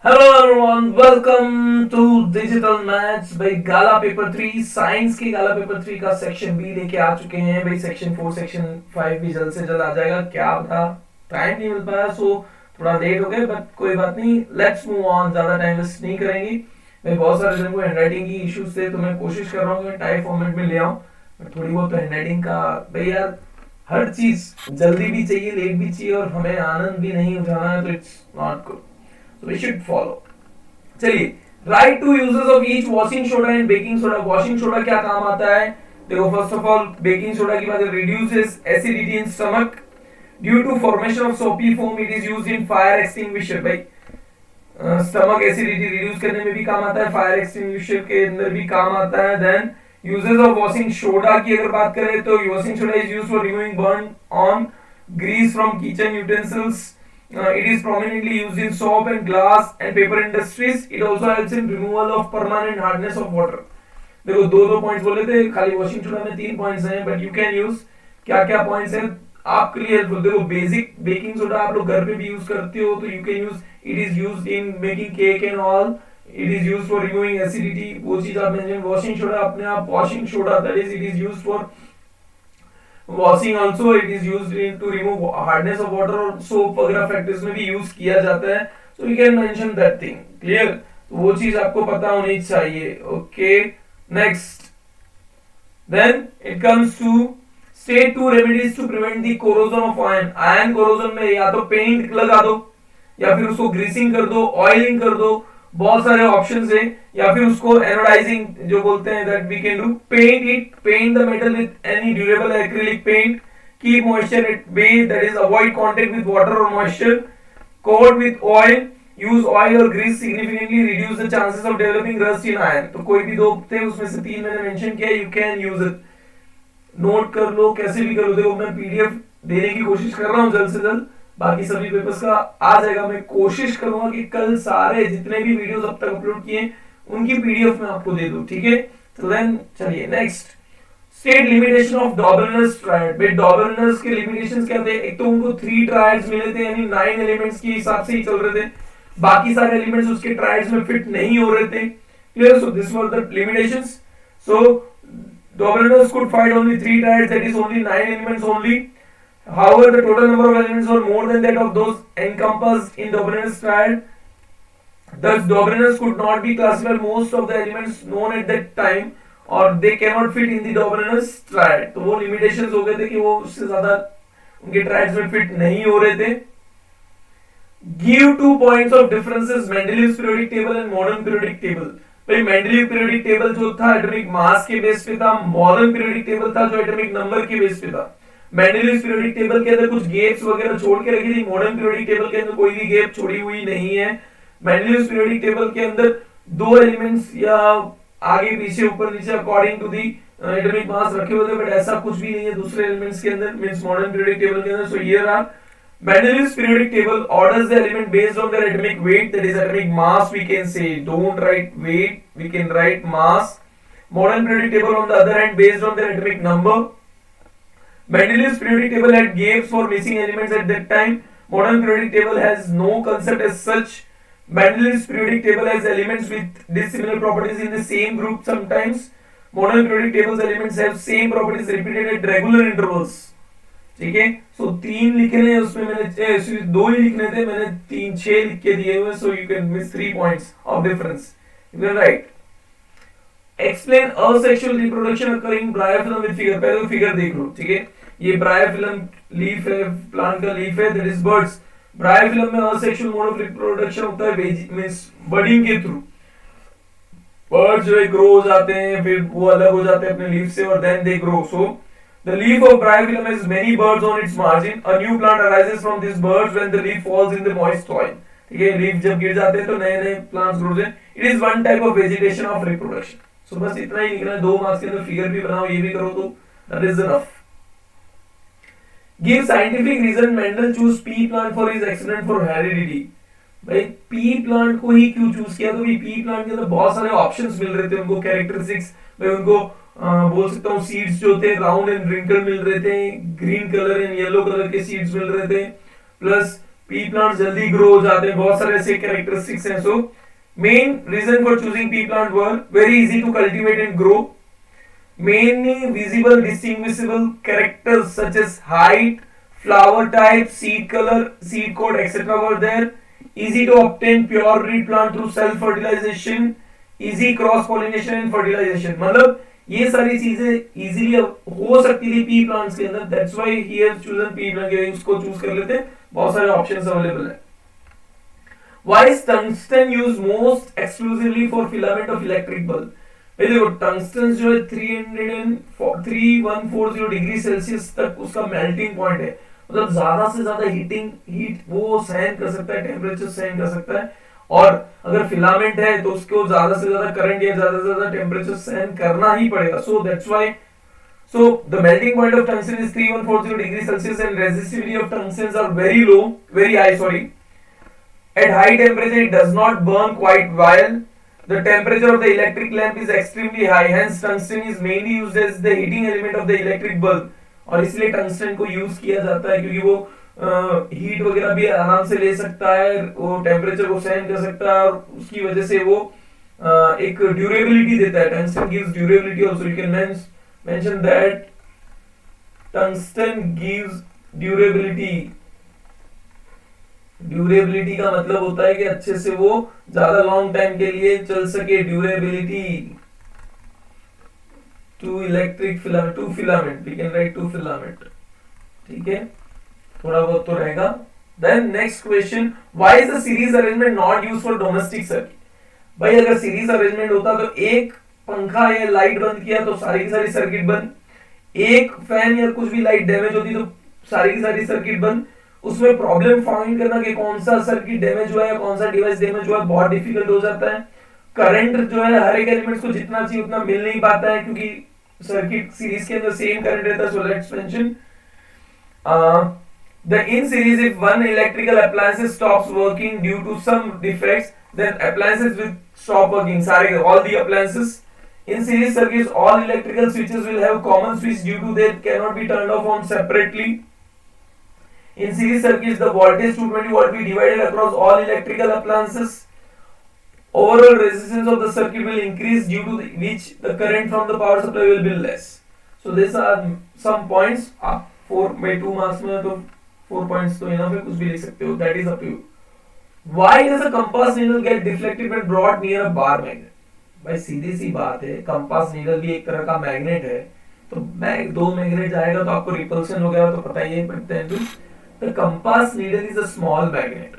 Hello everyone, welcome to digital maths भाई। Gala paper 3 science की गाला paper 3 का सेक्शन बी लेके आ चुके हैं भाई। सेक्शन 4 सेक्शन 5 भी जल्द से जल्द आ जाएगा। क्या बता, टाइम नहीं मिल पाया, सो थोड़ा लेट हो गए, बट कोई बात नहीं, लेट्स मूव ऑन। ज्यादा टाइम वेस्ट नहीं करेंगे भाई। बहुत सारे जन को हैंडराइटिंग की इश्यूज थे, तो मैं कोशिश कर रहा हूँ कि टाइप फॉर्मेट में ले आऊँ, बट थोड़ी बहुत हैंडराइटिंग का भाई यार, हर चीज जल्दी भी चाहिए, लेट भी चाहिए, और हमें आनंद भी नहीं उठाना है, तो it's not good, so we should follow. चलिए, write two uses of each washing soda and baking soda. Washing soda क्या काम आता है? देखो, first of all baking soda की बात है, reduces acidity in stomach due to formation of soapy foam. It is used in fire extinguisher. भाई stomach acidity reduce करने में भी काम आता है, फायर एक्सटिंग्विशर के अंदर भी काम आता है। Then uses of washing soda की अगर बात करें तो washing soda is used for removing burn on grease from kitchen utensils. It is prominently used in soap and glass and paper industries. It also helps in removal of permanent hardness of water. देखो, दो दो points बोले थे, खाली washing soda में 3 points हैं, but you can use क्या क्या पॉइंट्स हैं आपके लिए हेल्पफुल। देखो, बेसिक बेकिंग सोडा आप लोग घर पे भी यूज करते हो, तो you can use, it is used in making cake and all. It is used for removing acidity, वो चीज आप मेंशन। वॉशिंग सोडा अपने आप, washing soda that is, it is used for washing also. It is used to remove hardness of water, और soap वगैरह factories में भी use किया जाता है, so you can mention that thing. Clear? तो वो चीज आपको पता होनी चाहिए। Okay, next, then it comes to state two remedies to prevent the corrosion of iron. Iron corrosion में या तो पेंट लगा दो, या फिर उसको ग्रीसिंग कर दो, ऑयलिंग कर दो, बहुत सारे ऑप्शंस है। या फिर उसको एनोडाइजिंग जो बोलते हैं, that we can do. Paint it, paint the metal with any durable acrylic paint. Keep moisture at bay, that is avoid contact with water और moisture. Coat with oil, use oil और grease, significantly reduce the chances of developing rust in iron. तो कोई भी दो थे, उसमें से 3 मैंने मेंशन किया, you can use it. Note कर लो, कैसे भी कर लो। देखो, मैं पीडीएफ देने की कोशिश कर रहा हूँ जल्द से जल्द, बाकी सभी पेपर्स का आ जाएगा। मैं कोशिश करूंगा कि कल सारे जितने भी वीडियोस अब तक अपलोड किए उनकी पीडीएफ में आपको दे दूं, ठीक है? तो देन चलिए next, state limitation of Dobereiner's triad. भाई डॉबरनस के लिमिटेशंस क्या थे? एक तो उनको 3 ट्रायड्स मिले थे, यानी 9 एलिमेंट्स के हिसाब से ही चल रहे थे, बाकी सारे एलिमेंट्स उसके ट्रायड्स में फिट नहीं हो रहे थे। Clear? So this were the limitations. So Dominus could find only 3 triads, that is only 9 elements only. However, the total number of elements were more than that of those encompassed in Dominus triad. Thus, Dominus could not be classified most of the elements known at that time, or they cannot fit in the Dominus triad. तो वो limitations हो गए थे कि वो उससे ज्यादा उनके triads में fit नहीं हो रहे थे। Give 2 points of differences, Mendeleev's periodic table and modern periodic table. भाई मेंडलीव पीरियोडिक टेबल जो था एटॉमिक मास के बेस पे था, मॉडर्न पीरियोडिक टेबल था जो एटॉमिक नंबर के बेस पे था। मेंडलीव पीरियोडिक टेबल के अंदर कुछ गैप्स वगैरह छोड़ के रखी थी, मॉडर्न पीरियोडिक टेबल के अंदर कोई भी गैप छोड़ी हुई नहीं है। मेंडलीव पीरियोडिक टेबल के अंदर 2 एलिमेंट्स या आगे पीछे ऊपर नीचे according to the atomic mass रखे हुए थे, बट ऐसा कुछ भी नहीं है दूसरे एलिमेंट्स के अंदर, मींस मॉडर्न पीरियोडिक टेबल के अंदर। So here are Mendeleev's periodic table orders the element based on their atomic weight, that is atomic mass. We can say, don't write weight, we can write mass. Modern periodic table on the other hand based on their atomic number. Mendeleev's periodic table had gaps for missing elements at that time. Modern periodic table has no concept as such. Mendeleev's periodic table has elements with dissimilar properties in the same group sometimes. Modern periodic table's elements have same properties repeated at regular intervals. ठीक है? सो 3 लिखने हैं उसमें, मैंने 2 ही लिखने थे, मैंने 3 6 लिख के दिए हुए। सो you can miss 3 points of difference. You can write, explain asexual reproduction occurring bryophyllum with figure. पहले फिगर देख लो, ठीक है? ये ब्रायोफिलम लीफ है, प्लांट का लीफ है, दैट इज बर्ड्स। ब्रायोफिलम में असेक्सुअल मोड ऑफ रिप्रोडक्शन होता है मींस बडिंग के थ्रू। बर्ड्स जो है ग्रो हो जाते हैं, फिर वो अलग हो जाते हैं अपने लीफ से, और then they grow. So the leaf of bryophyllum has many birds on its margin. A new plant arises from these birds when the leaf falls in the moist soil. ठीक है? लीफ जब गिर जाते हैं तो नए नए प्लांट्स ग्रो होते हैं। It is one type of vegetation of reproduction. So बस इतना ही लिखना है। 2 मार्क्स के अंदर फिगर भी बनाओ, ये भी करो, तो that is enough. Give scientific reason Mendel choose pea plant for his experiment for heredity. भाई पी प्लांट को ही क्यों चूज किया? तो पी प्लांट के अंदर बहुत सारे ऑप्शंस मिल रहे थे उनको, कैरेक्टरिस्टिक्स। भाई उनको बोल सकता हूँ सीड्स जो थे राउंड एंड रिंकल मिल रहे थे, green colour and yellow colour के सीड्स मिल रहे थे, प्लस पी प्लांट जल्दी ग्रो हो जाते हैं, बहुत सारे ऐसे कैरेक्टरिस्टिक्स हैं. So main reason for choosing pea plant were very easy to cultivate and grow, mainly visible distinguishable characters such as height, flower type, seed color, seed coat, etc. were there. Easy to obtain pure breed plant through self fertilization, easy cross pollination and fertilization. मतलब ये सारी चीजें easily हो सकती थी P plants के अंदर. That's why he has chosen P plant, उसको चूज कर लेते हैं, बहुत सारे ऑप्शंस अवेलेबल है. Why is tungsten used most exclusively for filament of electric bulb? देखो टंगस्टन जो है 3140 डिग्री सेल्सियस तक उसका मेल्टिंग पॉइंट है, मतलब ज्यादा से ज्यादा हीट वो सहन कर सकता है, टेम्परेचर सहन कर सकता है. और अगर फिलामेंट है तो उसको ज्यादा से ज्यादा करंट या ज्यादा से ज्यादा टेम्परेचर सहन करना ही पड़ेगा. So that's why the melting point of tungsten is 3140 degrees Celsius and resistivity of tungstens are very high, sorry. At high temperature it does not burn quite well. The temperature of the electric lamp is extremely high, hence tungsten is mainly used as the heating element of the electric bulb. और इसलिए tungsten को use किया जाता है क्योंकि वो heat वगैरह भी आराम से ले सकता है, वो टेम्परेचर को सहन कर सकता है, और उसकी वजह से वो एक ड्यूरेबिलिटी देता है. Tungsten gives durability also. You can mention that tungsten gives durability. Durability का मतलब होता है कि अच्छे से वो ज्यादा लॉन्ग टाइम के लिए चल सके. Durability to electric filament, to filament, we can write to filament. ठीक है, थोड़ा बहुत तो रहेगा. Then next question, why is the series arrangement not used for domestic circuit? भाई अगर सीरीज अरेंजमेंट होता तो एक पंखा या लाइट बंद किया तो सारी की सारी सर्किट बंद, एक फैन या कुछ भी लाइट डैमेज होती तो सारी की सारी सर्किट बंद. उसमें प्रॉब्लम फाइंड करना कि कौन सा सर्किट डैमेज हुआ है या कौन सा डिवाइस डैमेज हुआ है बहुत डिफिकल्ट हो जाता है. करंट जो है हर एक एलिमेंट्स को जितना चाहिए उतना मिल नहीं पाता है क्योंकि सर्किट सीरीज के अंदर सेम करंट रहता है. So let's mention the in series if one electrical appliance stops working due to some defects, then appliances will stop working. Sorry, all the appliances in series circuits, all electrical switches will have common switch due to they cannot be turned off on separately. In series circuits, the voltage 220 volt be divided across all electrical appliances. Overall resistance of the circuit will increase due to which the current from the power supply will be less. So these are some points. 4 by 2 marks में तो 4 points तो यहाँ पे कुछ भी लिख सकते हो. That is up to you. Why does a compass needle get deflected when brought near a bar magnet? भाई सीधी सी बात है, कंपास नीडल भी एक तरह का मैग्नेट है, तो दो मैग्नेट जाएगा तो आपको रिपल्शन वगैरह तो पता ही है. But then the compass needle is a small magnet.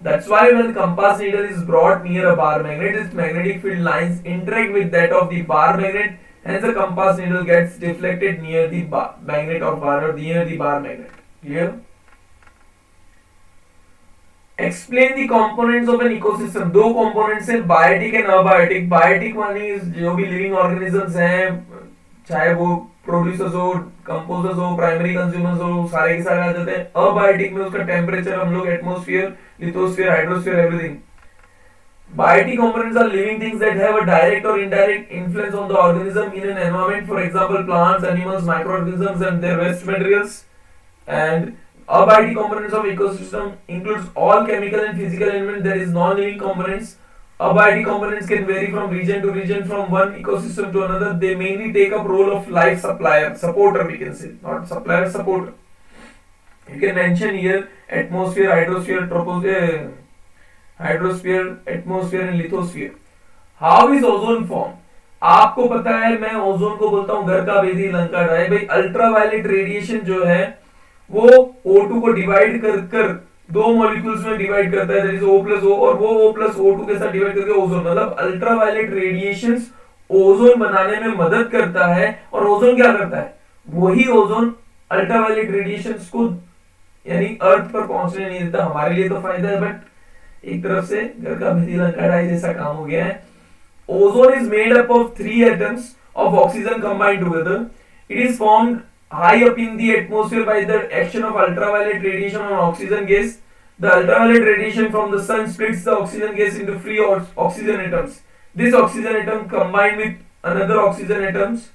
That's why when compass needle is brought near a bar magnet, its magnetic field lines interact with that of the bar magnet. Hence the compass needle gets deflected near the magnet of bar or near the bar magnet. Clear? Explain the components of an ecosystem. दो components हैं, biotic and abiotic. Biotic मानी जो भी living organisms हैं, चाहे वो producers हो, composers हो, प्राइमरी कंज्यूमर्स हो, सारे के सारे आ जाते हैं. अबायोटिक में उसका टेम्परेचर हम लोग atmosphere, lithosphere, hydrosphere, everything. Biotic components are living things that have a direct or indirect influence on the organism in an environment. For example, plants, animals, microorganisms, and their waste materials. And abiotic components of ecosystem includes all chemical and physical elements. There is non-living components. Abiotic components can vary from region to region, from one ecosystem to another. They mainly take up role of life supporter, we can say, not supplier, supporter. You can mention here atmosphere, hydrosphere, troposphere, atmosphere and lithosphere. How is ozone formed? आपको पता है, मैं ozone को बोलता हूँ घर का बेदी लंका ढाई. भाई अल्ट्रावायलेट रेडिएशन जो है वो O2 को डिवाइड कर दो मॉलिक्यूल्स में डिवाइड करता है, दैट इज O+O, और वो O+O2 के साथ डिवाइड करके ओजोन. मतलब अल्ट्रावायलेट रेडिएशंस ओजोन बनाने में मदद करता है. और ओजोन क्या करता है, वही ओजोन अल्ट्रावायलेट रेडिएशंस को यानी अर्थ पर पहुंचने नहीं देता. हमारे लिए तो फायदा है, बट एक तरफ से घर का बिजली लंकाई जैसा काम हो गया है. Ozone is made up of 3 atoms of oxygen combined together. It is formed high up in the atmosphere by the action of ultraviolet radiation on oxygen gas. The ultraviolet radiation from the sun splits the oxygen gas into free oxygen atoms. This oxygen atom combined with another oxygen atoms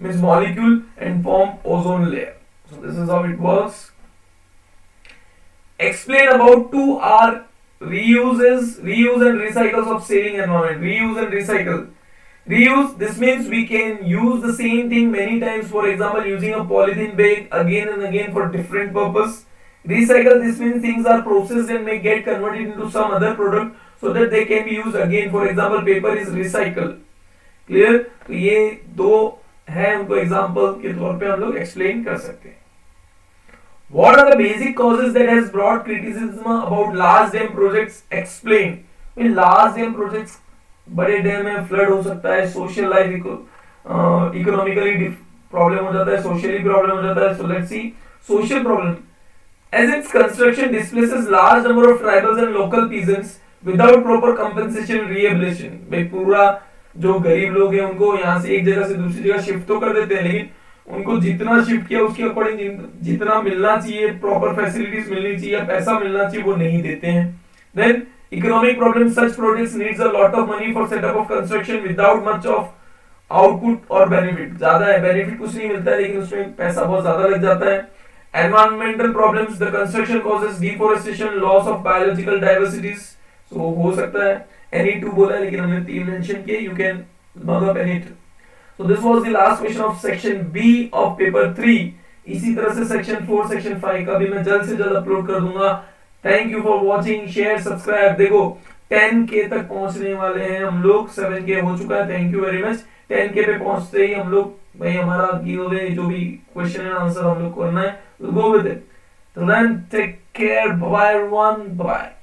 means molecule and form ozone layer. So this is how it works. Explain about two R reuse and recycles of saving environment. Reuse and recycle. Reuse, this means we can use the same thing many times. For example, using a polythene bag again and again for different purpose. Recycle, this means things are processed and may get converted into some other product so that they can be used again. For example, paper is recycle. Clear? तो ये दो है, उनको example के तौर पे हम लोग एक्सप्लेन कर सकते हैं. What are the basic causes that has brought criticism about large dam projects? Explain. In large dam projects, बड़े डैम में फ्लड हो सकता है, सोशल लाइफ इकोनॉमिकली प्रॉब्लम हो जाता है, सोशली प्रॉब्लम हो जाता है. So let's see social problem. As its construction displaces large number of tribals and local peasants without proper compensation rehabilitation. भाई पूरा जो गरीब लोग हैं उनको यहाँ से एक जगह से दूसरी जगह शिफ्ट तो कर देते हैं, लेकिन उनको जितना शिफ्ट किया उसके अकॉर्डिंग जितना मिलना चाहिए, प्रॉपर फैसिलिटीज मिलनी चाहिए, पैसा मिलना चाहिए, वो नहीं देते हैं. Then economic problem. Such projects needs a lot of money for setup of construction without much of output और बेनिफिट. ज्यादा है बेनिफिट कुछ नहीं मिलता है, लेकिन उसमें पैसा बहुत ज्यादा लग जाता है. Environmental problems. The construction causes deforestation, loss of biological diversities. So हो सकता है any two बोला है, लेकिन हमने तीन मेंशन किए. You can mug up any two. So this was the last question of section B of paper 3. इसी तरह से section 4, section 5 का भी मैं जल्द से जल्द अपलोड कर दूंगा. Thank you for watching. Share, subscribe. देखो 10K तक पहुंचने वाले हैं हम लोग. 7K हो चुका है. Thank you very much. 10K पे पहुंचते ही हम लोग भाई हमारा गिवअवे जो भी क्वेश्चन एंड आंसर हम लोग करना है, we'll go with it. Till then, take care. Bye bye everyone. Bye bye.